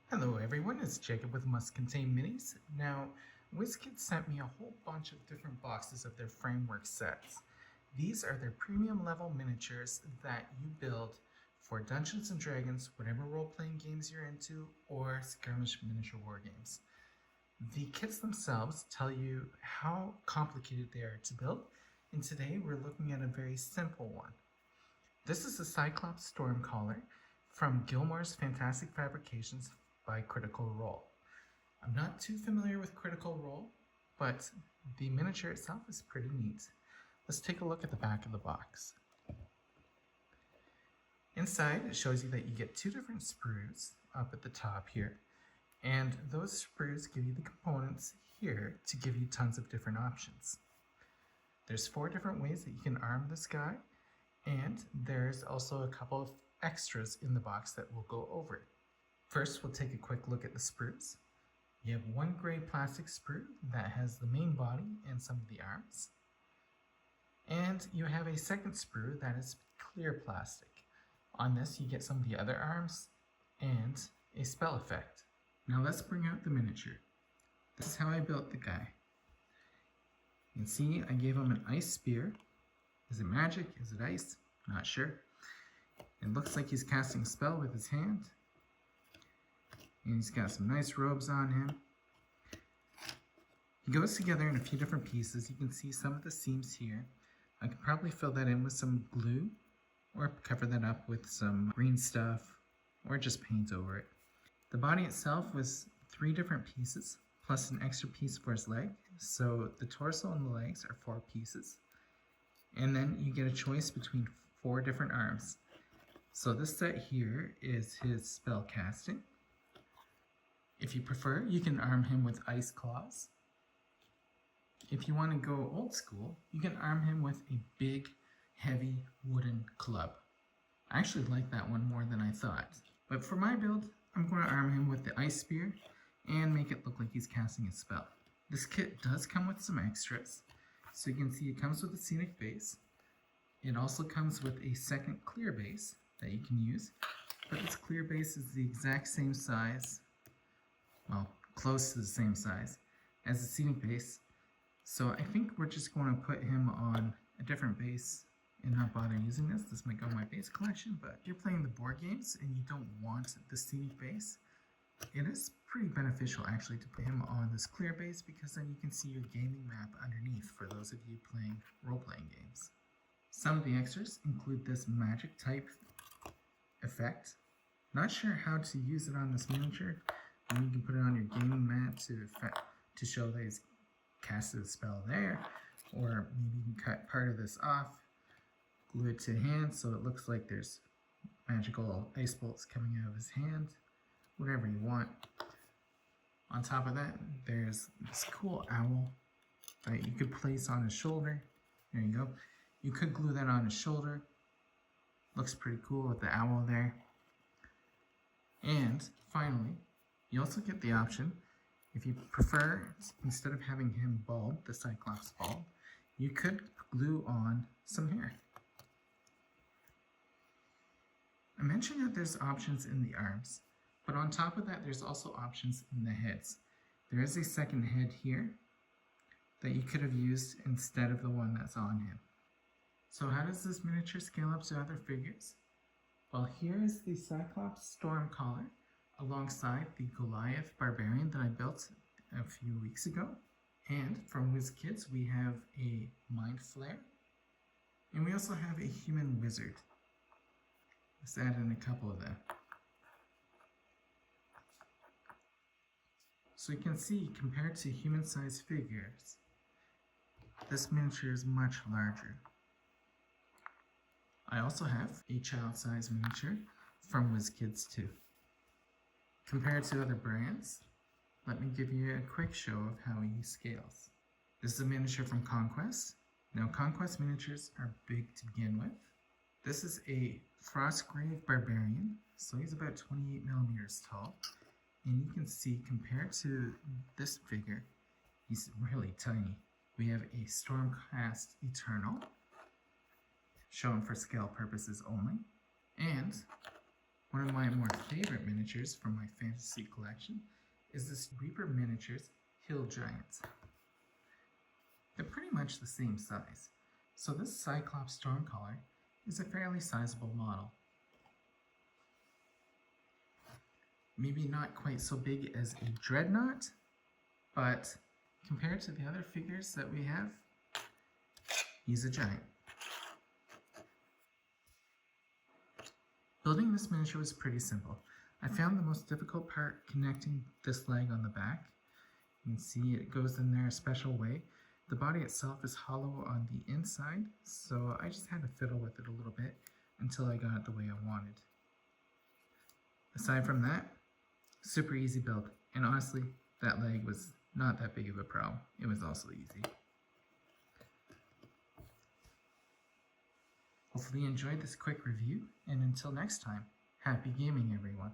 Hello everyone, it's Jacob with Must Contain Minis. Now, Wizkids sent me a whole bunch of different boxes of their framework sets. These are their premium level miniatures that you build for Dungeons & Dragons, whatever role-playing games you're into, or skirmish miniature war games. The kits themselves tell you how complicated they are to build, and today we're looking at a very simple one. This is the Cyclops Stormcaller from Gilmore's Fantastic Fabrications by Critical Role. I'm not too familiar with Critical Role, but the miniature itself is pretty neat. Let's take a look at the back of the box. Inside, it shows you that you get two different sprues up at the top here, and those sprues give you the components here to give you tons of different options. There's 4 different ways that you can arm this guy, and there's also a couple of extras in the box that we'll go over. First, we'll take a quick look at the sprues. You have one gray plastic sprue that has the main body and some of the arms. And you have a second sprue that is clear plastic. On this, you get some of the other arms and a spell effect. Now let's bring out the miniature. This is how I built the guy. You can see I gave him an ice spear. Is it magic? Is it ice? Not sure. It looks like he's casting a spell with his hand. And he's got some nice robes on him. He goes together in a few different pieces. You can see some of the seams here. I could probably fill that in with some glue or cover that up with some green stuff or just paint over it. The body itself was 3 different pieces plus an extra piece for his leg. So the torso and the legs are 4 pieces. And then you get a choice between 4 different arms. So this set here is his spell casting. If you prefer, you can arm him with ice claws. If you want to go old school, you can arm him with a big, heavy wooden club. I actually like that one more than I thought. But for my build, I'm going to arm him with the ice spear and make it look like he's casting a spell. This kit does come with some extras. So you can see it comes with a scenic base. It also comes with a second clear base that you can use. But this clear base is the exact same size, well, close to the same size as the scenic base. So I think we're just going to put him on a different base and not bother using this. This might go in my base collection, but if you're playing the board games and you don't want the scenic base, it is pretty beneficial actually to put him on this clear base because then you can see your gaming map underneath for those of you playing role-playing games. Some of the extras include this magic type effect. Not sure how to use it on this miniature. And you can put it on your gaming mat to show that he's casted a spell there, or maybe you can cut part of this off, glue it to hand so it looks like there's magical ice bolts coming out of his hand, whatever you want. On top of that, there's this cool owl that you could place on his shoulder. There you go. You could glue that on his shoulder. Looks pretty cool with the owl there. And finally, you also get the option, if you prefer, instead of having him bald, the Cyclops bald, you could glue on some hair. I mentioned that there's options in the arms, but on top of that, there's also options in the heads. There is a second head here that you could have used instead of the one that's on him. So how does this miniature scale up to other figures? Well, here is the Cyclops Stormcaller alongside the Goliath barbarian that I built a few weeks ago. And from Wizkids, we have a mind flare. And we also have a human wizard. Let's add in a couple of them. So you can see, compared to human-sized figures, this miniature is much larger. I also have a child-sized miniature from Wizkids too. Compared to other brands, let me give you a quick show of how he scales. This is a miniature from Conquest. Now Conquest miniatures are big to begin with. This is a Frostgrave barbarian, so he's about 28 millimeters tall. And you can see, compared to this figure, he's really tiny. We have a Stormcast Eternal, shown for scale purposes only. And One of my more favorite miniatures from my fantasy collection is this Reaper Miniatures Hill Giants. They're pretty much the same size, so this Cyclops Stormcaller is a fairly sizable model. Maybe not quite so big as a Dreadnought, but compared to the other figures that we have, he's a giant. Building this miniature was pretty simple. I found the most difficult part connecting this leg on the back. You can see it goes in there a special way. The body itself is hollow on the inside, so I just had to fiddle with it a little bit until I got it the way I wanted. Aside from that, super easy build, and honestly, that leg was not that big of a problem. It was also easy. Hopefully you enjoyed this quick review, and until next time, happy gaming everyone.